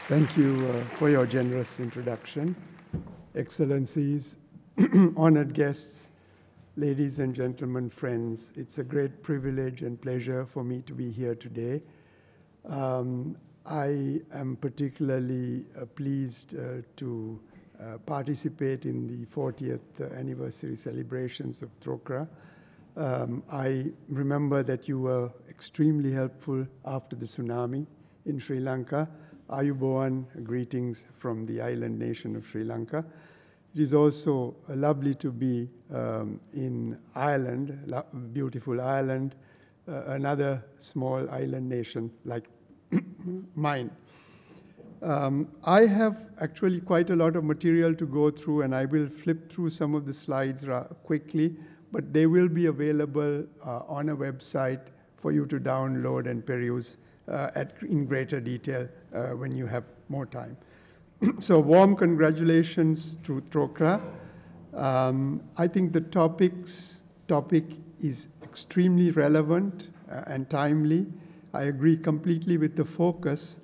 Thank you for your generous introduction. Excellencies, honored guests, ladies and gentlemen, friends, it's a great privilege and pleasure for me to be here today. I am particularly pleased to participate in the 40th anniversary celebrations of Trócaire. I remember that you were extremely helpful after the tsunami in Sri Lanka. Ayubowan, greetings from the island nation of Sri Lanka. It is also lovely to be in Ireland, beautiful Ireland, another small island nation like mine. I have actually quite a lot of material to go through, and I will flip through some of the slides quickly, but they will be available on a website for you to download and peruse in greater detail when you have more time. So warm congratulations to Trócaire. I think the topic is extremely relevant and timely. I agree completely with the focus.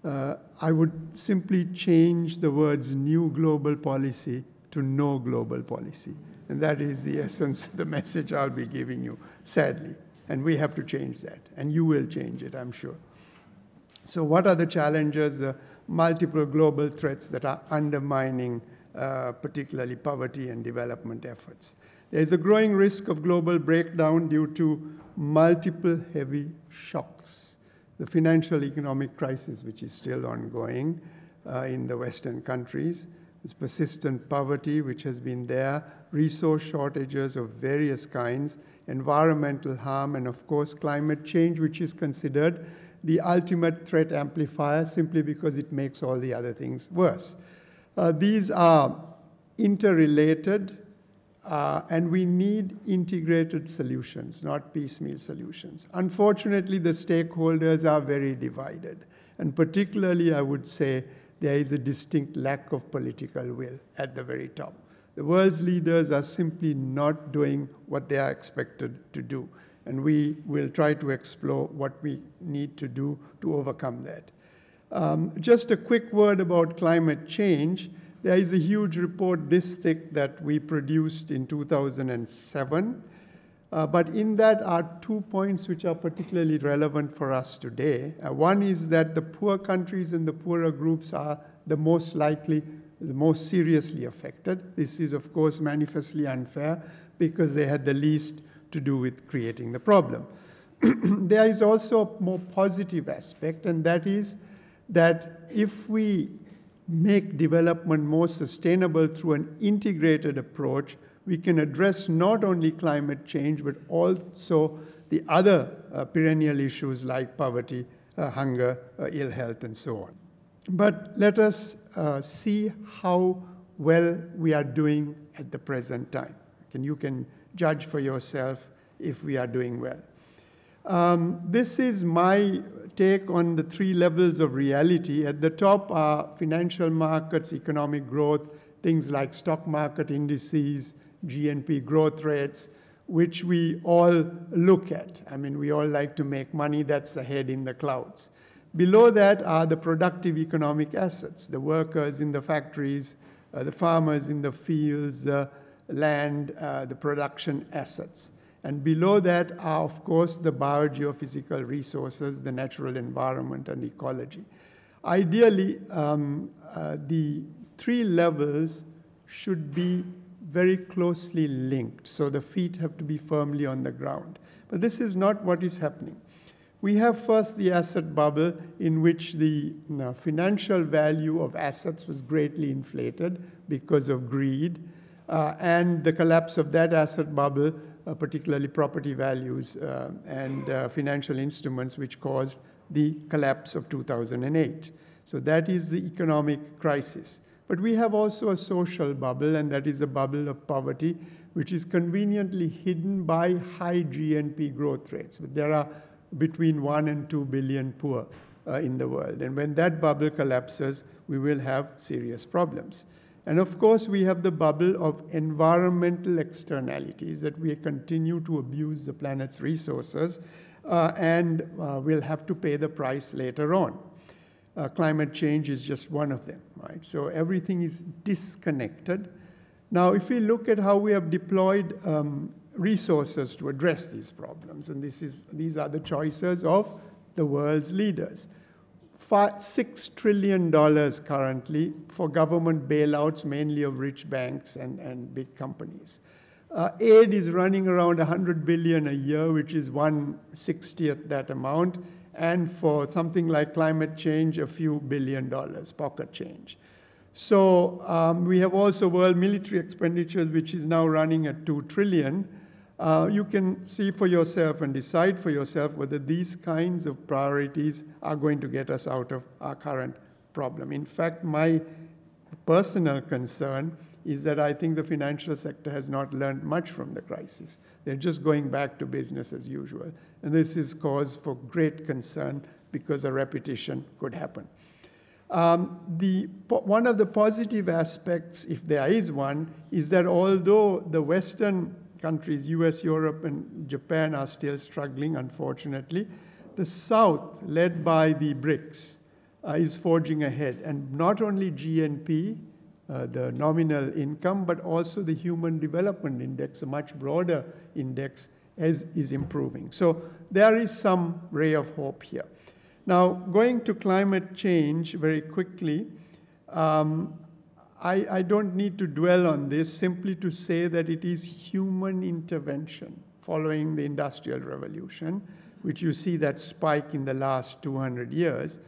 I would simply change the words new global policy to no global policy. And that is the essence of the message I'll be giving you, sadly. And we have to change that. And you will change it, I'm sure. So what are the challenges, the multiple global threats that are undermining particularly poverty and development efforts? There is a growing risk of global breakdown due to multiple heavy shocks. The financial economic crisis, which is still ongoing in the Western countries, there's persistent poverty, which has been there, resource shortages of various kinds, environmental harm, and of course climate change, which is considered the ultimate threat amplifier simply because it makes all the other things worse. These are interrelated, and we need integrated solutions, not piecemeal solutions. Unfortunately, the stakeholders are very divided, and particularly I would say there is a distinct lack of political will at the very top. The world's leaders are simply not doing what they are expected to do. And we will try to explore what we need to do to overcome that. Just a quick word about climate change. There is a huge report this thick that we produced in 2007. But in that are 2 points which are particularly relevant for us today. One is that the poor countries and the poorer groups are the most likely, the most seriously affected. This is, of course, manifestly unfair because they had the least to do with creating the problem. There is also a more positive aspect, and that is that if we make development more sustainable through an integrated approach, we can address not only climate change, but also the other perennial issues like poverty, hunger, ill health, and so on. But let us see how well we are doing at the present time. And you can judge for yourself if we are doing well. This is my take on the 3 levels of reality. At the top are financial markets, economic growth, things like stock market indices, GNP growth rates, which we all look at. I mean, we all like to make money, that's the head in the clouds. Below that are the productive economic assets, the workers in the factories, the farmers in the fields, the land, the production assets. And below that are, of course, the biogeophysical resources, the natural environment, and ecology. Ideally, the 3 levels should be very closely linked, so the feet have to be firmly on the ground. But this is not what is happening. We have first the asset bubble in which the financial value of assets was greatly inflated because of greed, and the collapse of that asset bubble, particularly property values and financial instruments, which caused the collapse of 2008. So that is the economic crisis. But we have also a social bubble, and that is a bubble of poverty, which is conveniently hidden by high GNP growth rates. But there are between 1 and 2 billion poor in the world. And when that bubble collapses, we will have serious problems. And of course, we have the bubble of environmental externalities, that we continue to abuse the planet's resources and we'll have to pay the price later on. Climate change is just one of them, right? So everything is disconnected. Now, if we look at how we have deployed resources to address these problems, and these are the choices of the world's leaders. $6 trillion currently for government bailouts, mainly of rich banks and big companies. Aid is running around $100 billion a year, which is 1/60th that amount, and for something like climate change, a few $1 billion, pocket change. So we have also world military expenditures, which is now running at $2 trillion. You can see for yourself and decide for yourself whether these kinds of priorities are going to get us out of our current problem. In fact, my personal concern is that I think the financial sector has not learned much from the crisis. They're just going back to business as usual. And this is cause for great concern because a repetition could happen. One of the positive aspects, if there is one, is that although the Western countries, US, Europe, and Japan are still struggling, unfortunately, the South, led by the BRICS, is forging ahead. And not only GNP, the nominal income, but also the Human Development Index, a much broader index, is improving. So there is some ray of hope here. Now, going to climate change very quickly, I don't need to dwell on this, simply to say that it is human intervention following the Industrial Revolution, which you see that spike in the last 200 years,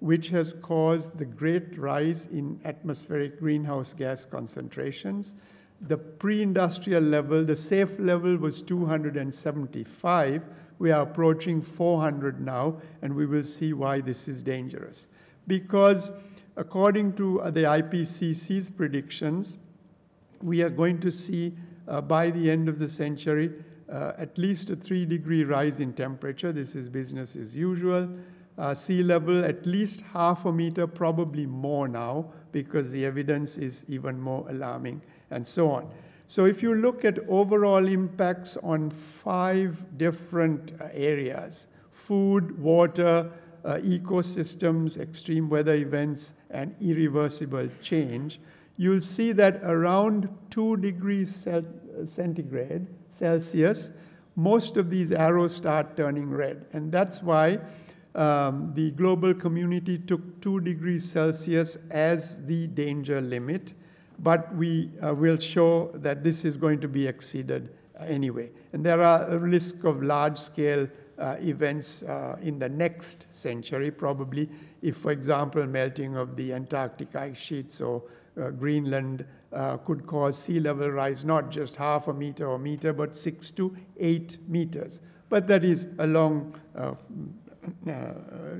which has caused the great rise in atmospheric greenhouse gas concentrations. The pre-industrial level, the safe level was 275. We are approaching 400 now, and we will see why this is dangerous. Because according to the IPCC's predictions, we are going to see by the end of the century at least a 3-degree rise in temperature. This is business as usual. Sea level at least half a meter, probably more now, because the evidence is even more alarming, and so on. So if you look at overall impacts on 5 different areas, food, water, ecosystems, extreme weather events, and irreversible change, you'll see that around 2 degrees Celsius, most of these arrows start turning red. And that's why the global community took 2 degrees Celsius as the danger limit. But we will show that this is going to be exceeded anyway. And there are a risk of large-scale events in the next century, probably, if, for example, melting of the Antarctic ice sheets or Greenland could cause sea level rise, not just half a meter or meter, but 6 to 8 meters. But that is a long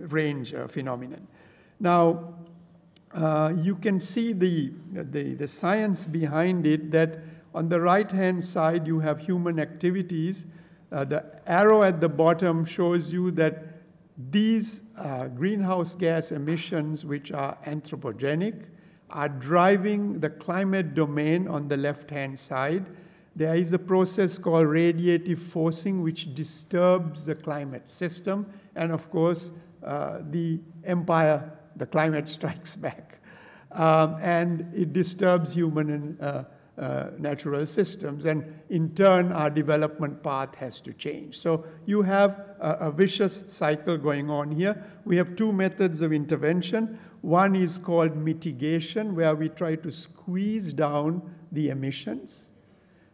range phenomenon. Now, you can see the science behind it, that on the right-hand side you have human activities. The arrow at the bottom shows you that these greenhouse gas emissions, which are anthropogenic, are driving the climate domain on the left-hand side. There is a process called radiative forcing, which disturbs the climate system. And of course, the climate strikes back. And it disturbs human and natural systems. And in turn, our development path has to change. So you have a vicious cycle going on here. We have 2 methods of intervention. One is called mitigation, where we try to squeeze down the emissions.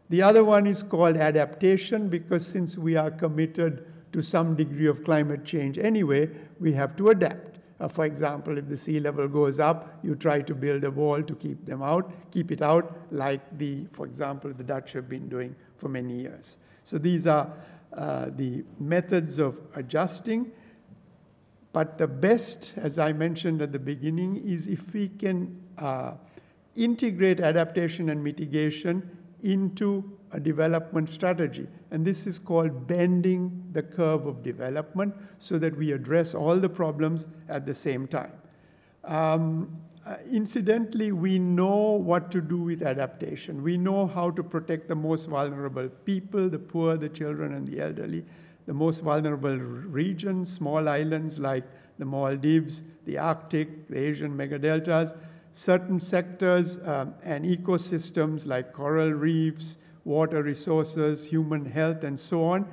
The other one is called adaptation, because since we are committed to some degree of climate change anyway, we have to adapt. For example, if the sea level goes up, you try to build a wall to keep it out, like for example, the Dutch have been doing for many years. So these are the methods of adjusting. But the best, as I mentioned at the beginning, is if we can integrate adaptation and mitigation into a development strategy. And this is called bending the curve of development, so that we address all the problems at the same time. Incidentally, we know what to do with adaptation. We know how to protect the most vulnerable people, the poor, the children, and the elderly. the most vulnerable regions, small islands like the Maldives, the Arctic, the Asian megadeltas, certain sectors and ecosystems like coral reefs, water resources, human health, and so on.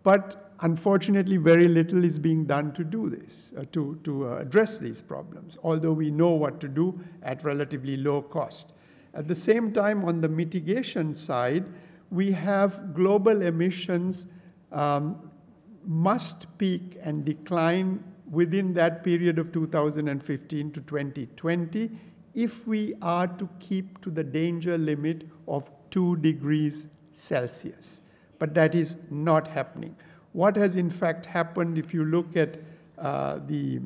But unfortunately, very little is being done to do this, to address these problems, although we know what to do at relatively low cost. At the same time, on the mitigation side, we have global emissions must peak and decline within that period of 2015 to 2020 if we are to keep to the danger limit of 2 degrees Celsius. But that is not happening. What has in fact happened, if you look at the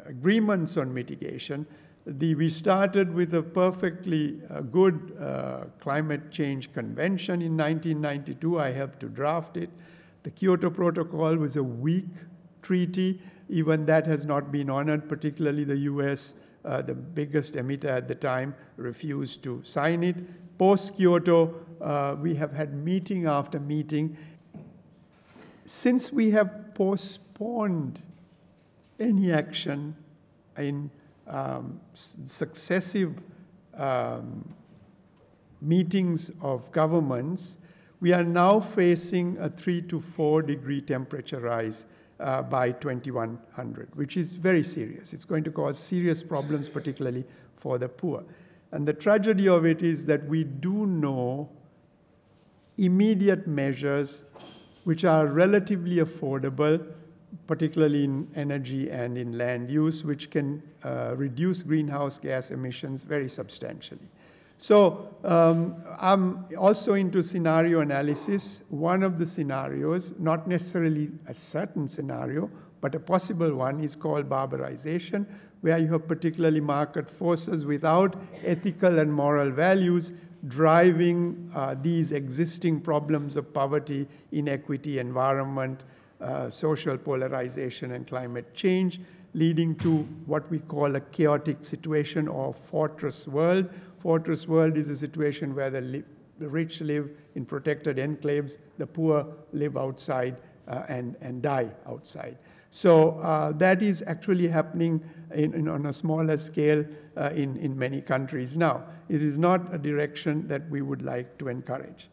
agreements on mitigation, we started with a perfectly good climate change convention in 1992. I helped to draft it. The Kyoto Protocol was a weak treaty. Even that has not been honored, particularly the US, the biggest emitter at the time, refused to sign it. Post-Kyoto, we have had meeting after meeting. Since we have postponed any action in successive meetings of governments, we are now facing a 3 to 4 degree temperature rise by 2100, which is very serious. It's going to cause serious problems, particularly for the poor. And the tragedy of it is that we do know immediate measures which are relatively affordable, particularly in energy and in land use, which can reduce greenhouse gas emissions very substantially. So I'm also into scenario analysis. One of the scenarios, not necessarily a certain scenario, but a possible one, is called barbarization, where you have particularly market forces without ethical and moral values driving these existing problems of poverty, inequity, environment, social polarization, and climate change, leading to what we call a chaotic situation or fortress world. Fortress world is a situation where the rich live in protected enclaves, the poor live outside and die outside. So that is actually happening on a smaller scale in many countries now. It is not a direction that we would like to encourage.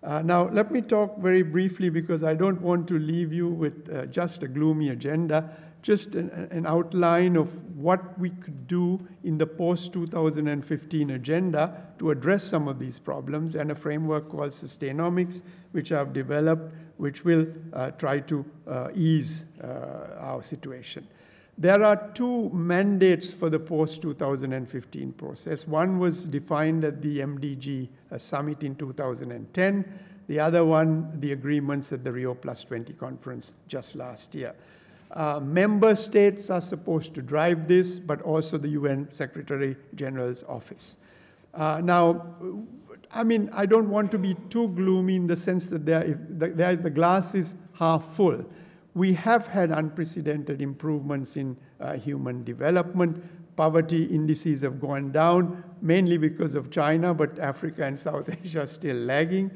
Now, let me talk very briefly, because I don't want to leave you with just a gloomy agenda, just an outline of what we could do in the post-2015 agenda to address some of these problems, and a framework called Sustainomics, which I've developed, which will try to ease our situation. There are 2 mandates for the post-2015 process. One was defined at the MDG summit in 2010. The other one, the agreements at the Rio +20 conference just last year. Member states are supposed to drive this, but also the UN Secretary General's office. Now, I mean, I don't want to be too gloomy in the sense that the glass is half full. We have had unprecedented improvements in human development. Poverty indices have gone down, mainly because of China, but Africa and South Asia are still lagging.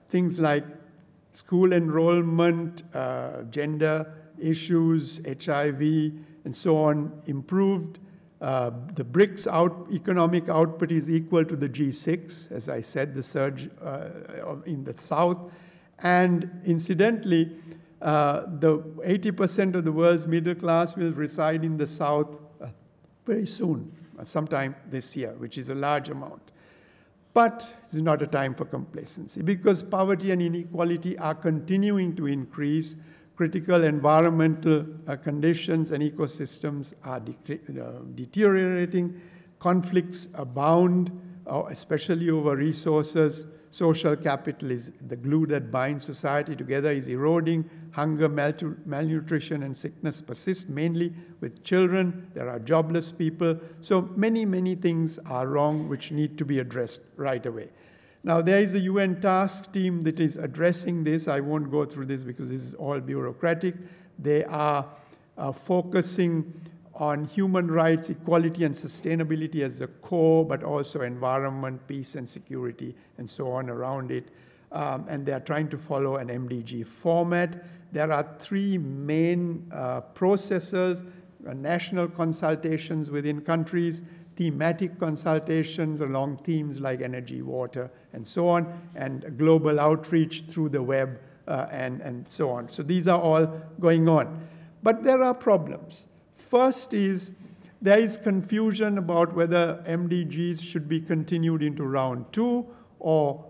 Things like school enrollment, gender issues, HIV, and so on improved. The BRICS economic output is equal to the G6, as I said, the surge in the South. And incidentally, the 80% of the world's middle class will reside in the South very soon, sometime this year, which is a large amount. But this is not a time for complacency, because poverty and inequality are continuing to increase. Critical environmental conditions and ecosystems are deteriorating. Conflicts abound, especially over resources. Social capital is the glue that binds society together, is eroding. Hunger, malnutrition, and sickness persist, mainly with children. There are jobless people. So many, many things are wrong which need to be addressed right away. Now, there is a UN task team that is addressing this. I won't go through this because this is all bureaucratic. They are focusing on human rights, equality, and sustainability as the core, but also environment, peace, and security, and so on around it. and they are trying to follow an MDG format. There are three main processes: national consultations within countries, thematic consultations along themes like energy, water, and so on, and global outreach through the web, and so on. So these are all going on. But there are problems. First is there is confusion about whether MDGs should be continued into round 2 or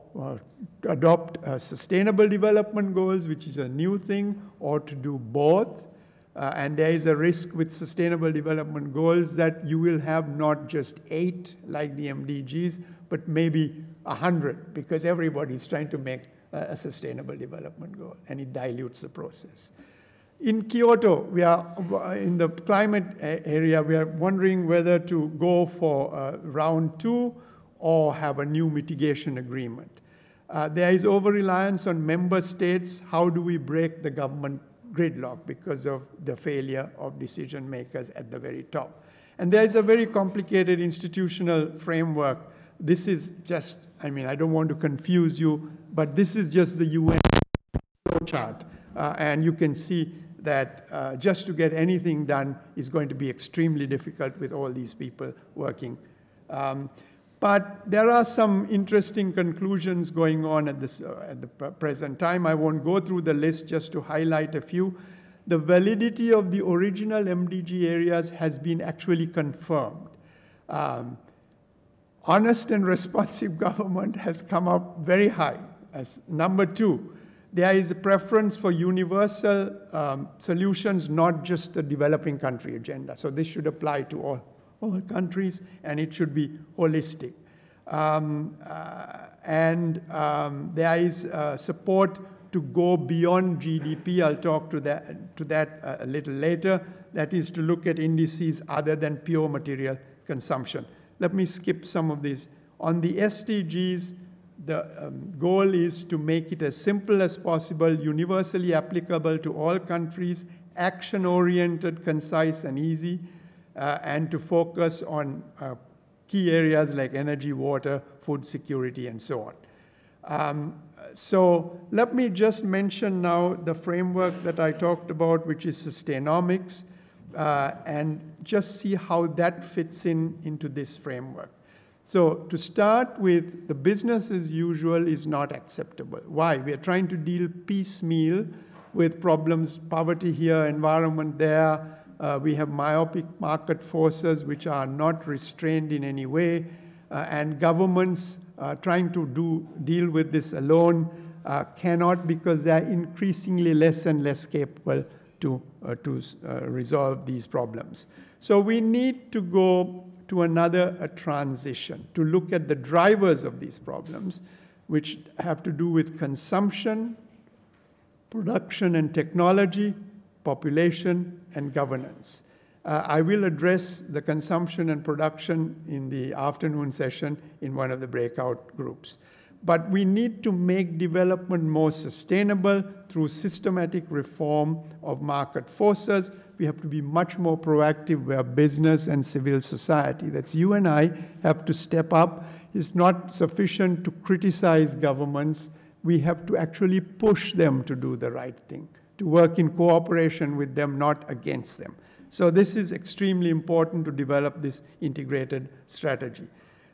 adopt sustainable development goals, which is a new thing, or to do both. And there is a risk with sustainable development goals that you will have not just 8 like the MDGs, but maybe 100, because everybody is trying to make a sustainable development goal, and it dilutes the process. In Kyoto, we are in the climate area, we are wondering whether to go for round 2 or have a new mitigation agreement. There is over-reliance on member states. How do we break the government gridlock because of the failure of decision makers at the very top? And there is a very complicated institutional framework. This is just, I mean, I don't want to confuse you, but this is just the UN chart. And you can see that just to get anything done is going to be extremely difficult with all these people working. But there are some interesting conclusions going on at the present time. I won't go through the list, just to highlight a few. The validity of the original MDG areas has been actually confirmed. Honest and responsive government has come up very high as number 2. There is a preference for universal solutions, not just the developing country agenda. So this should apply to all countries, and it should be holistic. There is support to go beyond GDP. I'll talk to that a little later. That is to look at indices other than pure material consumption. Let me skip some of these. On the SDGs, the goal is to make it as simple as possible, universally applicable to all countries, action-oriented, concise, and easy, and to focus on key areas like energy, water, food security, and so on. So let me just mention now the framework that I talked about, which is Sustainomics, and just see how that fits into this framework. So to start with, the business as usual is not acceptable. Why? We are trying to deal piecemeal with problems, poverty here, environment there. We have myopic market forces which are not restrained in any way, and governments trying to deal with this alone cannot, because they are increasingly less and less capable to resolve these problems. So we need to go to a transition, to look at the drivers of these problems, which have to do with consumption, production and technology, population, and governance. I will address the consumption and production in the afternoon session in one of the breakout groups. But we need to make development more sustainable through systematic reform of market forces. We have to be much more proactive where business and civil society, that's you and I, have to step up. It's not sufficient to criticize governments. We have to actually push them to do the right thing, to work in cooperation with them, not against them. So this is extremely important to develop this integrated strategy.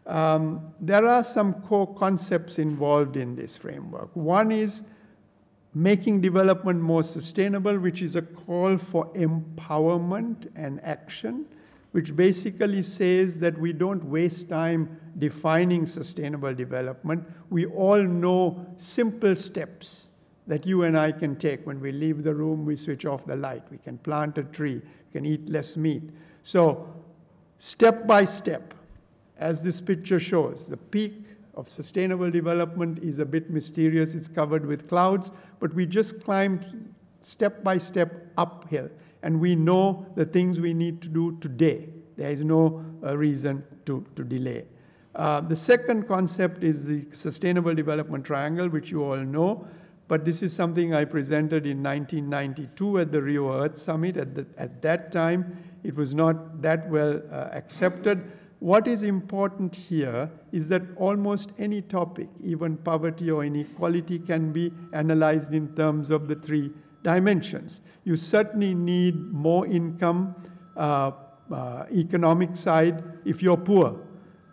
There are some core concepts involved in this framework. One is making development more sustainable, which is a call for empowerment and action, which basically says that we don't waste time defining sustainable development. We all know simple steps that you and I can take. When we leave the room, we switch off the light. We can plant a tree. We can eat less meat. So step by step, as this picture shows, the peak of sustainable development is a bit mysterious. It's covered with clouds, but we just climb step by step uphill. And we know the things we need to do today. There is no reason to delay. The second concept is the Sustainable Development Triangle, which you all know. But this is something I presented in 1992 at the Rio Earth Summit. At that time, it was not that well accepted. what is important here is that almost any topic, even poverty or inequality, can be analyzed in terms of the three dimensions. You certainly need more income, economic side, if you're poor.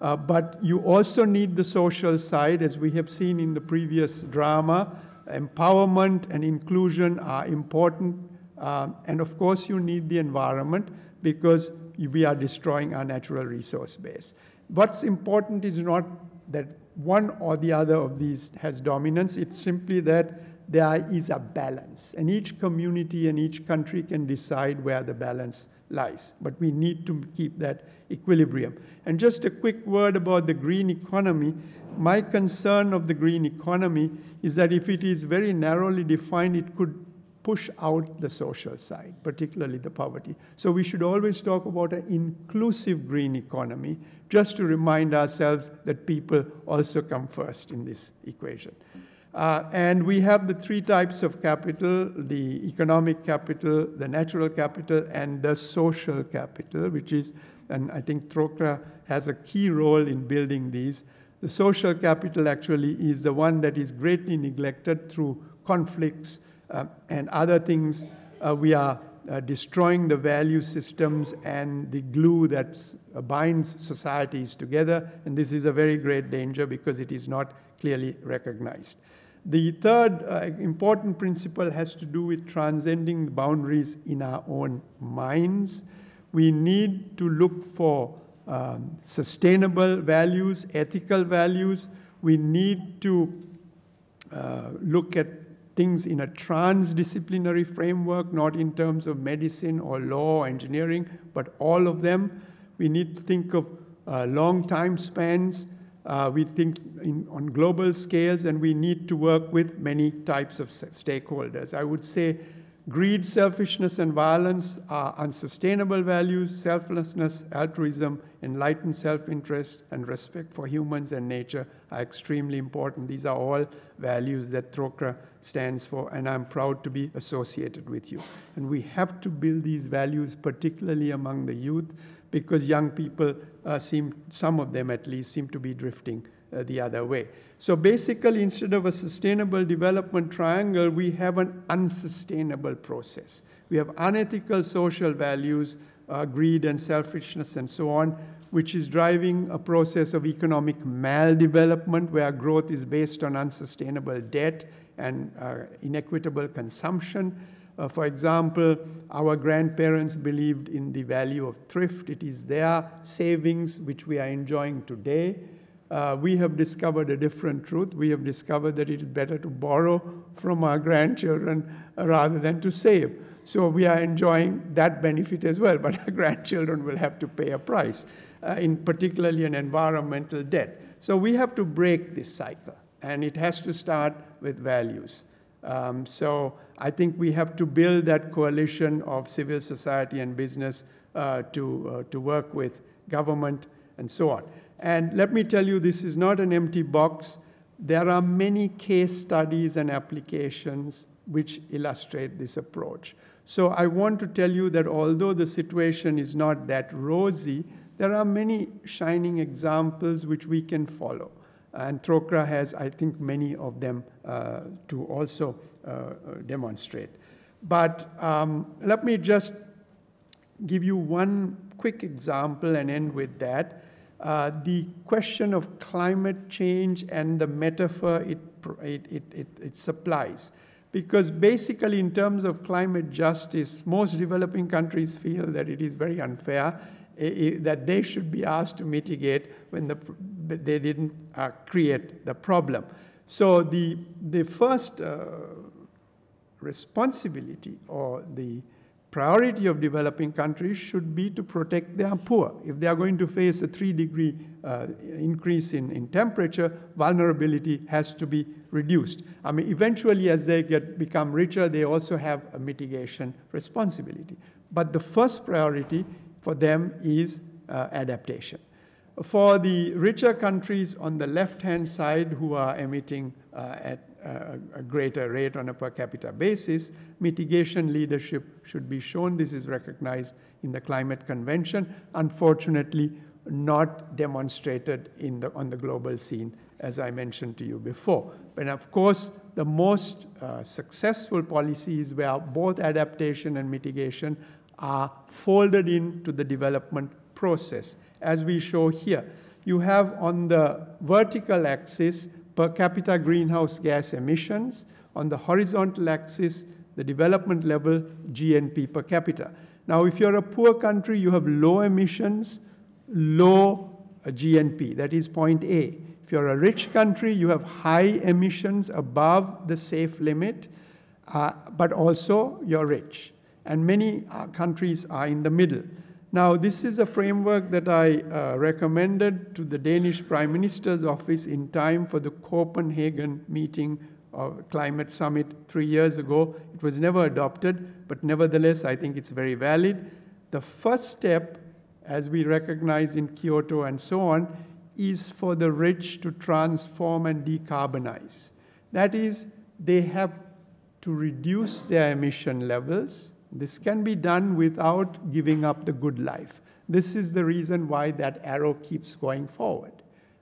But you also need the social side, as we have seen in the previous drama. Empowerment and inclusion are important. And of course, you need the environment, because we are destroying our natural resource base. What's important is not that one or the other of these has dominance. It's simply that there is a balance. And each community and each country can decide where the balance lies. But we need to keep that equilibrium. And just a quick word about the green economy. My concern of the green economy is that if it is very narrowly defined, it could push out the social side, particularly the poverty. So we should always talk about an inclusive green economy, just to remind ourselves that people also come first in this equation. And we have the three types of capital: the economic capital, the natural capital, and the social capital, which is, and I think Trócaire has a key role in building these. The social capital actually is the one that is greatly neglected through conflicts, and other things. We are destroying the value systems and the glue that binds societies together, and this is a very great danger because it is not clearly recognized. The third important principle has to do with transcending the boundaries in our own minds. We need to look for sustainable values, ethical values. We need to look at things in a transdisciplinary framework, not in terms of medicine or law or engineering, but all of them. We need to think of long time spans. We think on global scales, and we need to work with many types of stakeholders. I would say greed, selfishness, and violence are unsustainable values. Selflessness, altruism, enlightened self-interest, and respect for humans and nature are extremely important. These are all values that Trócaire stands for, and I'm proud to be associated with you. And we have to build these values, particularly among the youth, because young people some of them at least, seem to be drifting the other way. So basically, instead of a sustainable development triangle, we have an unsustainable process. We have unethical social values, greed and selfishness and so on, which is driving a process of economic maldevelopment where growth is based on unsustainable debt and inequitable consumption. For example, our grandparents believed in the value of thrift. It is their savings which we are enjoying today. We have discovered a different truth. We have discovered that it is better to borrow from our grandchildren rather than to save. So we are enjoying that benefit as well, but our grandchildren will have to pay a price, in particularly an environmental debt. So we have to break this cycle, and it has to start with values. So I think we have to build that coalition of civil society and business to work with government and so on. And let me tell you, this is not an empty box. There are many case studies and applications which illustrate this approach. So I want to tell you that although the situation is not that rosy, there are many shining examples which we can follow. And Trócaire has, I think, many of them to also demonstrate. But let me just give you one quick example and end with that. The question of climate change and the metaphor it supplies. Because basically, in terms of climate justice, most developing countries feel that it is very unfair, that they should be asked to mitigate when they didn't create the problem. So the first responsibility or the priority of developing countries should be to protect their poor. If they are going to face a 3-degree increase in temperature, vulnerability has to be reduced. I mean, eventually, as they become richer, they also have a mitigation responsibility. But the first priority for them is adaptation. For the richer countries on the left-hand side who are emitting at a greater rate on a per capita basis, mitigation leadership should be shown. This is recognized in the Climate Convention. Unfortunately, not demonstrated on the global scene, as I mentioned to you before. But of course, the most successful policies where both adaptation and mitigation are folded into the development process, as we show here. You have on the vertical axis per capita greenhouse gas emissions, on the horizontal axis the development level GNP per capita. Now, if you're a poor country, you have low emissions, low GNP, that is point A. If you're a rich country, you have high emissions above the safe limit, but also you're rich. And many countries are in the middle. Now, this is a framework that I recommended to the Danish Prime Minister's office in time for the Copenhagen meeting of climate summit 3 years ago. It was never adopted, but nevertheless, I think it's very valid. The first step, as we recognize in Kyoto and so on, is for the rich to transform and decarbonize. That is, they have to reduce their emission levels. This can be done without giving up the good life. This is the reason why that arrow keeps going forward.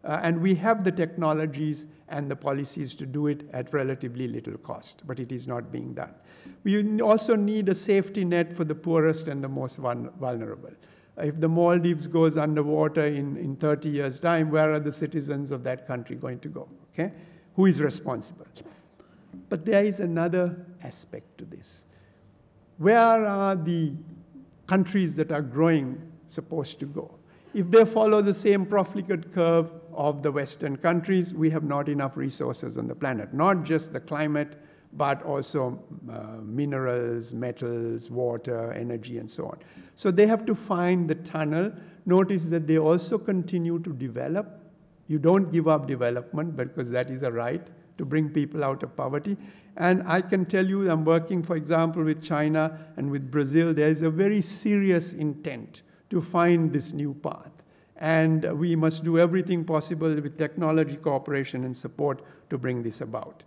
And we have the technologies and the policies to do it at relatively little cost, but it is not being done. We also need a safety net for the poorest and the most vulnerable. If the Maldives goes underwater in 30 years' time, where are the citizens of that country going to go? Okay? Who is responsible? But there is another aspect to this. Where are the countries that are growing supposed to go? If they follow the same profligate curve of the Western countries, we have not enough resources on the planet, not just the climate, but also minerals, metals, water, energy, and so on. So they have to find the tunnel. Notice that they also continue to develop. You don't give up development because that is a right to bring people out of poverty. And I can tell you, I'm working, for example, with China and with Brazil. There is a very serious intent to find this new path. And we must do everything possible with technology cooperation and support to bring this about.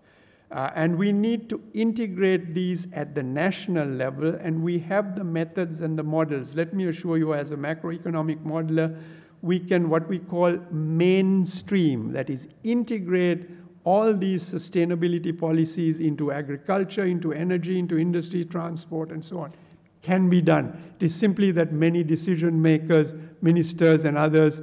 And we need to integrate these at the national level, and we have the methods and the models. Let me assure you, as a macroeconomic modeler, we can what we call mainstream, that is, integrate all these sustainability policies into agriculture, into energy, into industry, transport, and so on. Can be done. It is simply that many decision makers, ministers, and others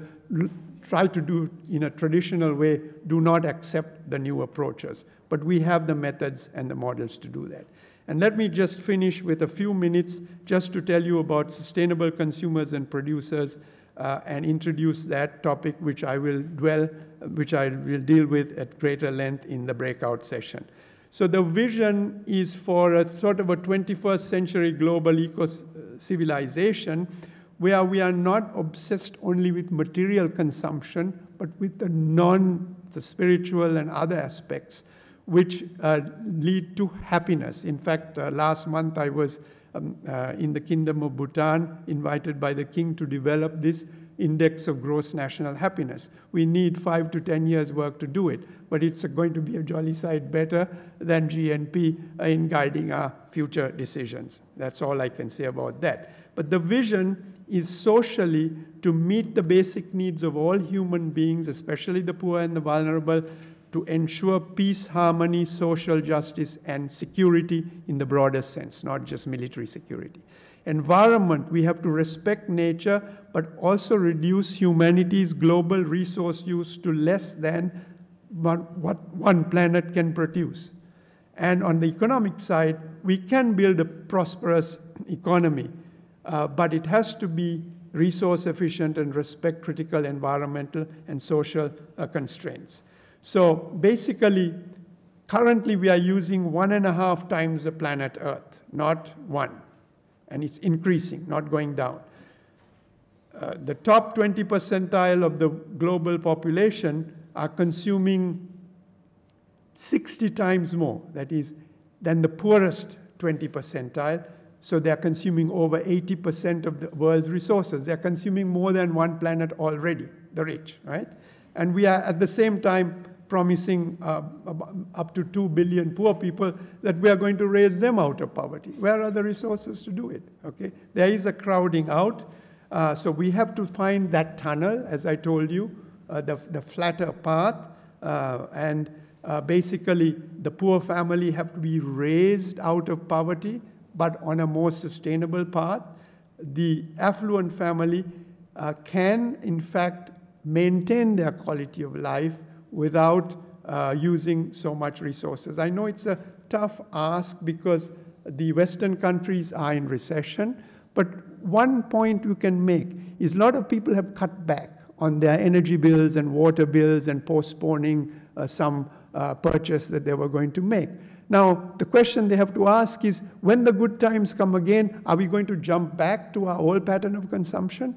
try to do in a traditional way, do not accept the new approaches. But we have the methods and the models to do that. And let me just finish with a few minutes just to tell you about sustainable consumers and producers and introduce that topic, which I will deal with at greater length in the breakout session. So the vision is for a sort of a 21st century global eco-civilization where we are not obsessed only with material consumption, but with the spiritual and other aspects which lead to happiness. In fact, last month I was in the Kingdom of Bhutan, invited by the king to develop this index of gross national happiness. We need 5 to 10 years work to do it, but it's going to be a jolly sight better than GNP in guiding our future decisions. That's all I can say about that. But the vision is socially to meet the basic needs of all human beings, especially the poor and the vulnerable, to ensure peace, harmony, social justice, and security in the broadest sense, not just military security. Environment, we have to respect nature, but also reduce humanity's global resource use to less than what one planet can produce. And on the economic side, we can build a prosperous economy, but it has to be resource efficient and respect critical environmental and social constraints. So basically, currently we are using 1.5 times the planet Earth, not 1. And it's increasing, not going down. The top 20 percentile of the global population are consuming 60 times more, that is, than the poorest 20 percentile. So they're consuming over 80% of the world's resources. They're consuming more than one planet already, the rich, right? And we are at the same time promising up to 2 billion poor people that we are going to raise them out of poverty. Where are the resources to do it? Okay? There is a crowding out. So we have to find that tunnel, as I told you, the flatter path, and basically the poor family have to be raised out of poverty, but on a more sustainable path. The affluent family can, in fact, maintain their quality of life without using so much resources. I know it's a tough ask because the Western countries are in recession, but one point you can make is a lot of people have cut back on their energy bills and water bills and postponing some purchase that they were going to make. Now, the question they have to ask is, when the good times come again, are we going to jump back to our old pattern of consumption?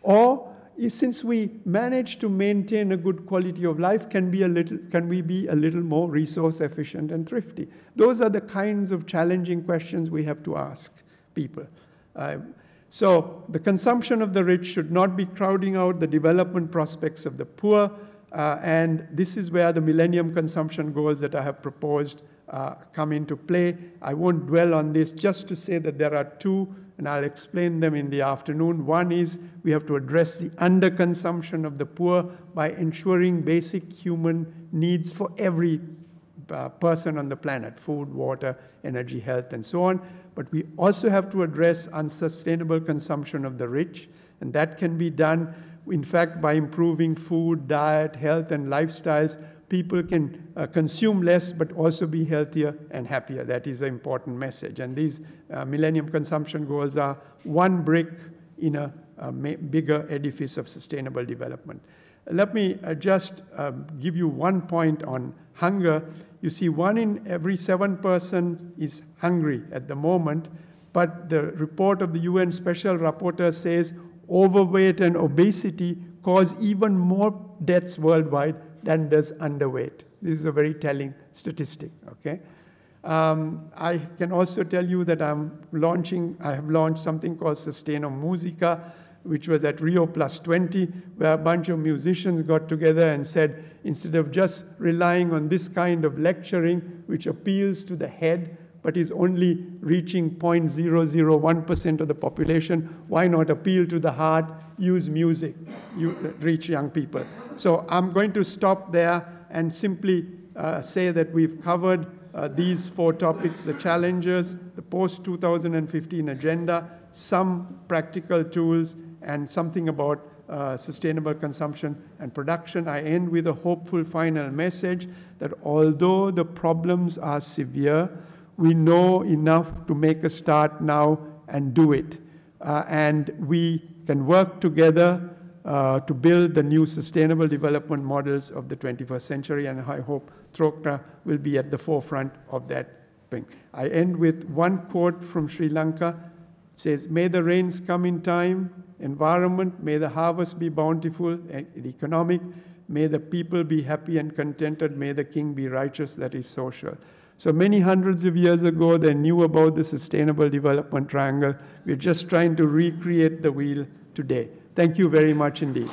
Or, since we manage to maintain a good quality of life, can we be a little more resource efficient and thrifty? Those are the kinds of challenging questions we have to ask people. So the consumption of the rich should not be crowding out the development prospects of the poor, and this is where the Millennium Consumption Goals that I have proposed come into play. I won't dwell on this, just to say that there are two, and I'll explain them in the afternoon. One is we have to address the underconsumption of the poor by ensuring basic human needs for every person on the planet: food, water, energy, health, and so on. But we also have to address unsustainable consumption of the rich, and that can be done, in fact, by improving food, diet, health, and lifestyles. People can consume less, but also be healthier and happier. That is an important message. And these Millennium Consumption Goals are one brick in a bigger edifice of sustainable development. Let me just give you one point on hunger. You see, 1 in every 7 persons is hungry at the moment, but the report of the UN Special Rapporteur says overweight and obesity cause even more deaths worldwide than does underweight. This is a very telling statistic, okay? I can also tell you that I have launched something called Susteno Musica, which was at Rio +20, where a bunch of musicians got together and said, instead of just relying on this kind of lecturing, which appeals to the head, but is only reaching 0.001% of the population, why not appeal to the heart, use music, reach young people? So I'm going to stop there and simply say that we've covered these 4 topics: the challenges, the post-2015 agenda, some practical tools, and something about sustainable consumption and production. I end with a hopeful final message that although the problems are severe, we know enough to make a start now and do it. And we can work together to build the new sustainable development models of the 21st century, and I hope Trócaire will be at the forefront of that thing. I end with one quote from Sri Lanka. It says, "May the rains come in time, environment, may the harvest be bountiful and economic, may the people be happy and contented, may the king be righteous," that is social. So many hundreds of years ago, they knew about the sustainable development triangle. We're just trying to recreate the wheel today. Thank you very much indeed.